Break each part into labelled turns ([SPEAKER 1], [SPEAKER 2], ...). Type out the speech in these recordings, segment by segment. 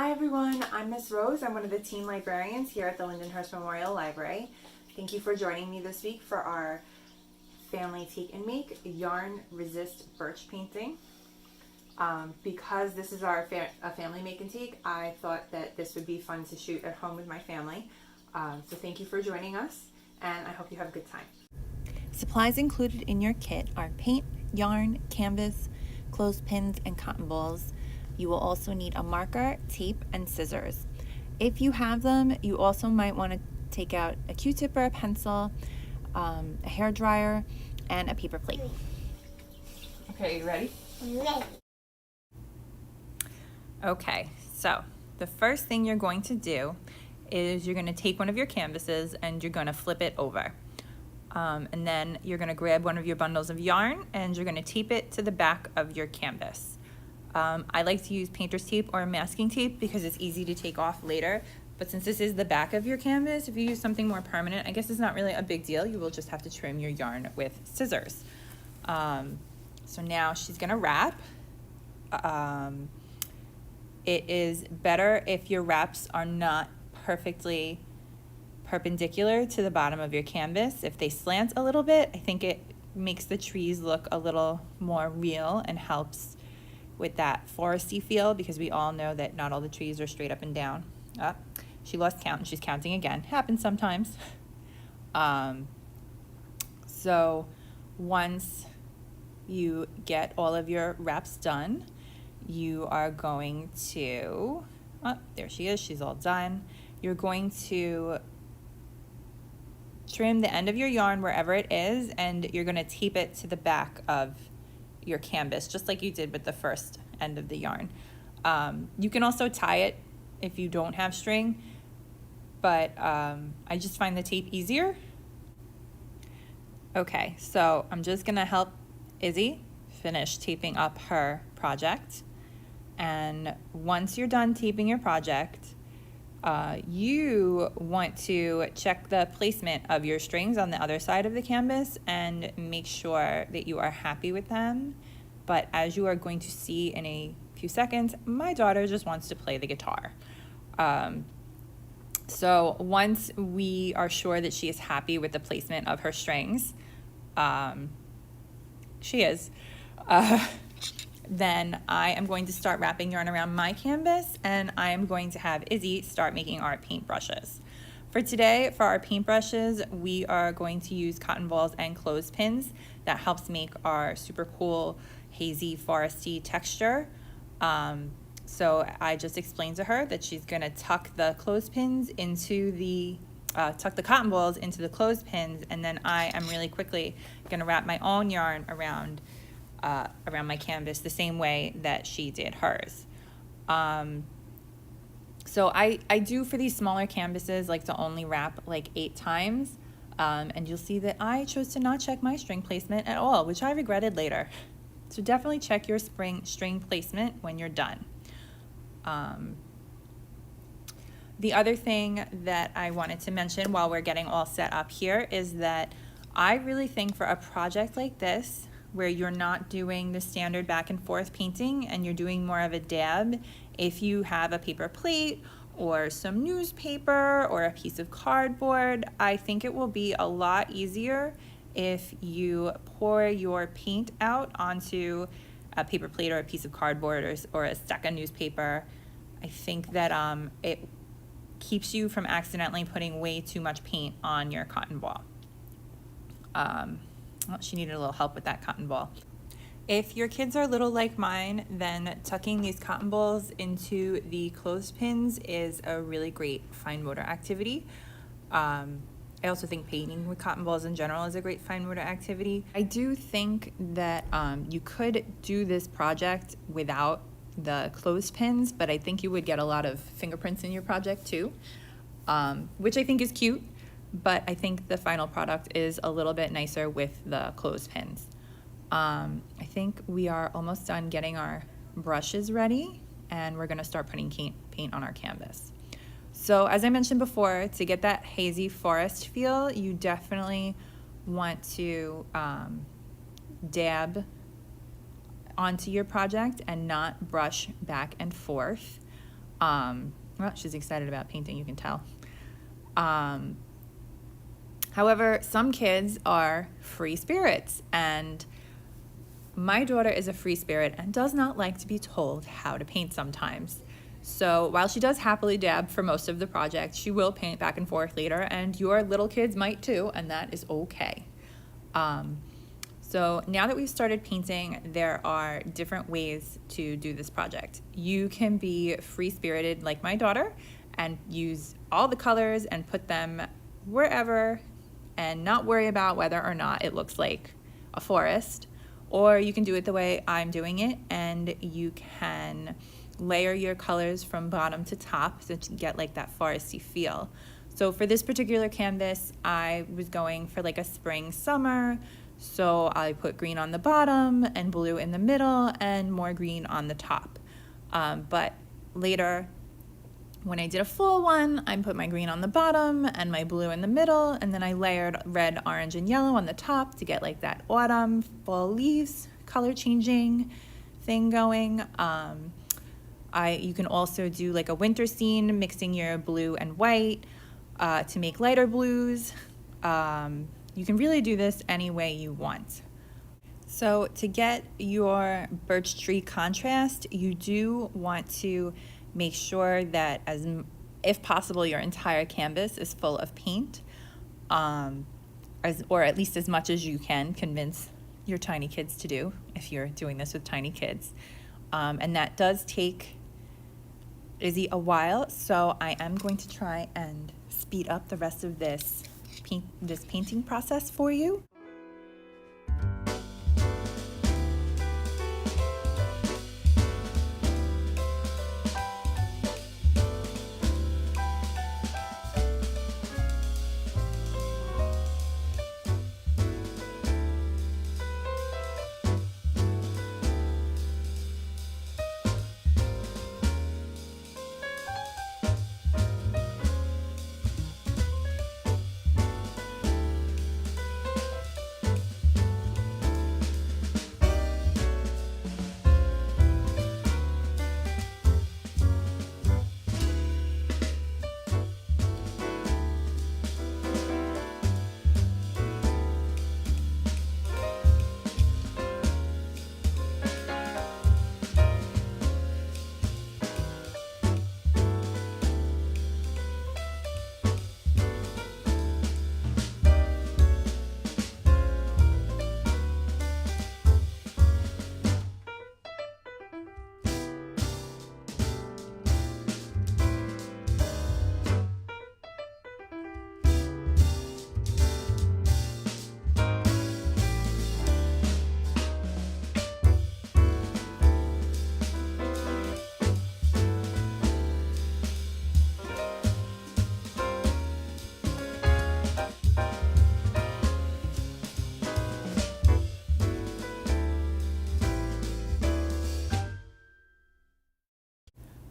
[SPEAKER 1] Hi everyone, I'm Miss Rose. I'm one of the teen librarians here at the Lindenhurst Memorial Library. Thank you for joining me this week for our family take and make Yarn Resist Birch Painting. Because this is our family make and take, I thought that this would be fun to shoot at home with my family. So thank you for joining us, and I hope you have a good time.
[SPEAKER 2] Supplies included in your kit are paint, yarn, canvas, clothespins, and cotton balls. You will also need a marker, tape, and scissors. If you have them, you also might want to take out a Q-tip or a pencil, a hair dryer, and a paper plate.
[SPEAKER 1] Okay, you ready?
[SPEAKER 3] Ready.
[SPEAKER 2] Okay, so the first thing you're going to do is you're going to take one of your canvases and you're going to flip it over. And then you're going to grab one of your bundles of yarn and you're going to tape it to the back of your canvas. I like to use painter's tape or masking tape because it's easy to take off later. But since this is the back of your canvas, if you use something more permanent, I guess it's not really a big deal. You will just have to trim your yarn with scissors. So now she's going to wrap. It is better if your wraps are not perfectly perpendicular to the bottom of your canvas. If they slant a little bit, I think it makes the trees look a little more real and helps with that foresty feel, because we all know that not all the trees are straight up and down. She lost count and she's counting again. Happens sometimes. So once you get all of your wraps done, you are going to, there she is, she's all done. You're going to trim the end of your yarn wherever it is, and you're going to tape it to the back of your canvas, just like you did with the first end of the yarn. You can also tie it if you don't have string, but I just find the tape easier. Okay, so I'm just gonna help Izzy finish taping up her project. And once you're done taping your project, you want to check the placement of your strings on the other side of the canvas and make sure that you are happy with them. But as you are going to see in a few seconds, my daughter just wants to play the guitar. So once we are sure that she is happy with the placement of her strings, she is, then I am going to start wrapping yarn around my canvas, and I am going to have Izzy start making our paintbrushes. For today, for our paintbrushes, we are going to use cotton balls and clothespins. That helps make our super cool, hazy, foresty texture. So I just explained to her that she's gonna tuck the clothespins into the, tuck the cotton balls into the clothespins, and then I am really quickly gonna wrap my own yarn around my canvas the same way that she did hers. So I do, for these smaller canvases, like to only wrap like 8 times, and you'll see that I chose to not check my string placement at all, which I regretted later. So definitely check your string placement when you're done. The other thing that I wanted to mention while we're getting all set up here is that I really think for a project like this, where you're not doing the standard back and forth painting and you're doing more of a dab, if you have a paper plate or some newspaper or a piece of cardboard, I think it will be a lot easier if you pour your paint out onto a paper plate or a piece of cardboard or a stack of newspaper. I think that it keeps you from accidentally putting way too much paint on your cotton ball. Well, she needed a little help with that cotton ball. If your kids are little like mine, then tucking these cotton balls into the clothespins is a really great fine motor activity. I also think painting with cotton balls in general is a great fine motor activity. I do think that you could do this project without the clothespins, but I think you would get a lot of fingerprints in your project too, which I think is cute. But I think the final product is a little bit nicer with the clothespins. I think we are almost done getting our brushes ready, and we're gonna start putting paint on our canvas. So as I mentioned before, to get that hazy forest feel, you definitely want to dab onto your project and not brush back and forth. Well, she's excited about painting, you can tell. However, some kids are free spirits, and my daughter is a free spirit and does not like to be told how to paint sometimes. So while she does happily dab for most of the project, she will paint back and forth later, and your little kids might too, and that is okay. So now that we've started painting, there are different ways to do this project. You can be free-spirited like my daughter and use all the colors and put them wherever and not worry about whether or not it looks like a forest. Or you can do it the way I'm doing it, and you can layer your colors from bottom to top so that you get like that foresty feel. So for this particular canvas, I was going for like a spring summer. So I put green on the bottom and blue in the middle and more green on the top. But later, when I did a full one, I put my green on the bottom and my blue in the middle, and then I layered red, orange, and yellow on the top to get like that autumn, fall leaves, color changing thing going. You can also do like a winter scene, mixing your blue and white to make lighter blues. You can really do this any way you want. So to get your birch tree contrast, you do want to make sure that, if possible, your entire canvas is full of paint, or at least as much as you can convince your tiny kids to do, if you're doing this with tiny kids. And that does take Izzy a while, so I am going to try and speed up the rest of this painting process for you.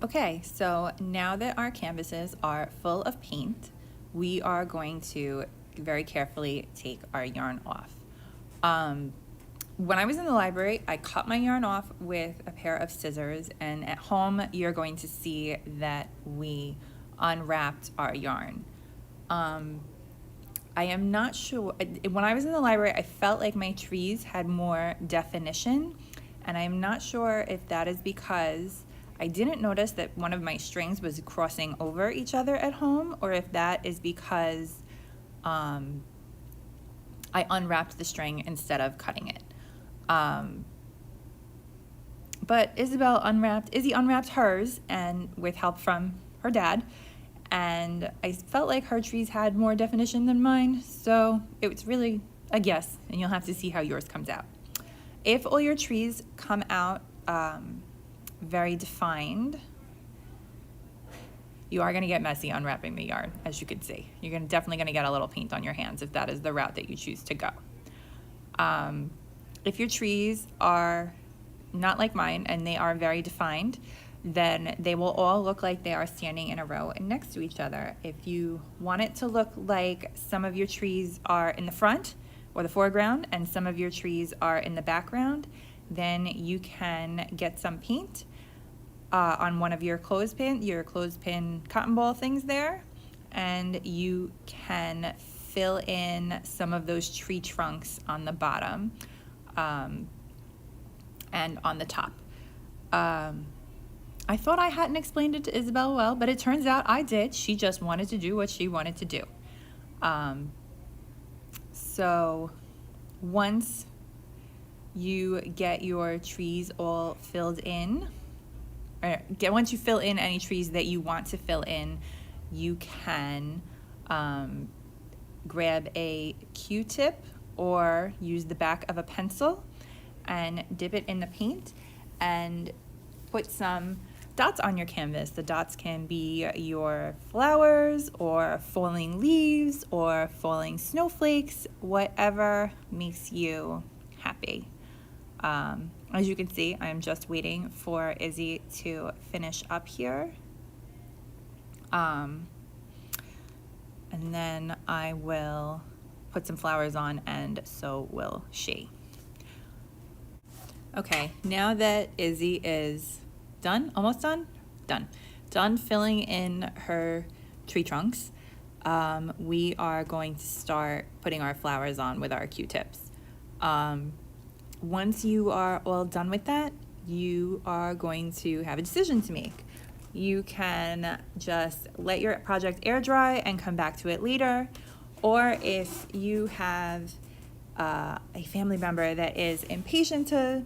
[SPEAKER 2] Okay, so now that our canvases are full of paint, we are going to very carefully take our yarn off. When I was in the library, I cut my yarn off with a pair of scissors, and at home you're going to see that we unwrapped our yarn. I am not sure, when I was in the library, I felt like my trees had more definition, and I'm not sure if that is because I didn't notice that one of my strings was crossing over each other at home, or if that is because I unwrapped the string instead of cutting it. But Izzy unwrapped hers, and with help from her dad, and I felt like her trees had more definition than mine, so it was really a guess, and you'll have to see how yours comes out. If all your trees come out very defined, you are going to get messy unwrapping the yarn, as you can see. You're definitely going to get a little paint on your hands if that is the route that you choose to go. If your trees are not like mine and they are very defined, then they will all look like they are standing in a row and next to each other. If you want it to look like some of your trees are in the front or the foreground and some of your trees are in the background, then you can get some paint on one of your clothespin cotton ball things there, and you can fill in some of those tree trunks on the bottom and on the top. I thought I hadn't explained it to Isabel well, but it turns out I did. She just wanted to do what she wanted to do. So once you get your trees all filled in, once you fill in any trees that you want to fill in, you can grab a Q-tip or use the back of a pencil and dip it in the paint and put some dots on your canvas. The dots can be your flowers or falling leaves or falling snowflakes, whatever makes you happy. As you can see, I'm just waiting for Izzy to finish up here. And then I will put some flowers on, and so will she. Okay, now that Izzy is done, almost done, done filling in her tree trunks, we are going to start putting our flowers on with our Q-tips. Once you are all done with that, you are going to have a decision to make. You can just let your project air dry and come back to it later, or if you have a family member that is impatient to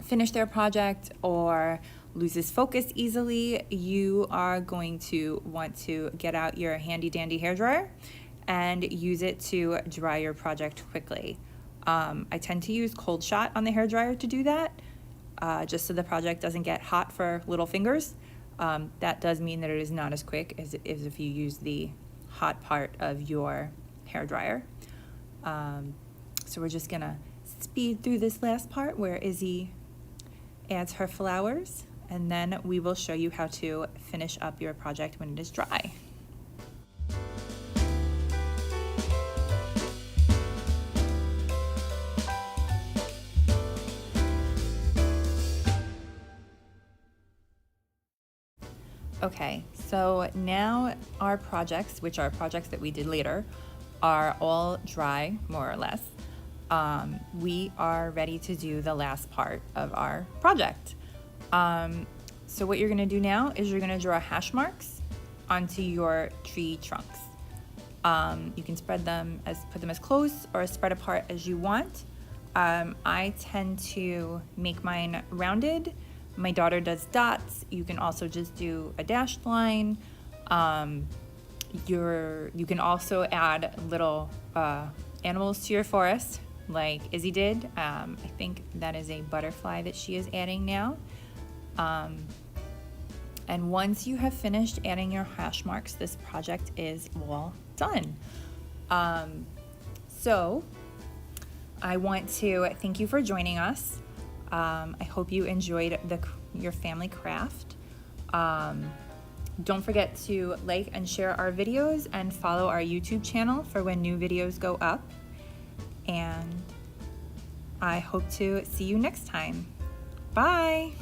[SPEAKER 2] finish their project or loses focus easily, you are going to want to get out your handy dandy hairdryer and use it to dry your project quickly. I tend to use cold shot on the hairdryer to do that, just so the project doesn't get hot for little fingers. That does mean that it is not as quick as if you use the hot part of your hairdryer. So we're just gonna speed through this last part where Izzy adds her flowers, and then we will show you how to finish up your project when it is dry. Okay, so now our projects, which are projects that we did later, are all dry, more or less. We are ready to do the last part of our project. So what you're gonna do now is you're gonna draw hash marks onto your tree trunks. You can put them as close or as spread apart as you want. I tend to make mine rounded. My daughter does dots. You can also just do a dashed line. You can also add little animals to your forest, like Izzy did. I think that is a butterfly that she is adding now. And once you have finished adding your hash marks, this project is all done. So I want to thank you for joining us. I hope you enjoyed your family craft. Don't forget to like and share our videos and follow our YouTube channel for when new videos go up. And I hope to see you next time. Bye!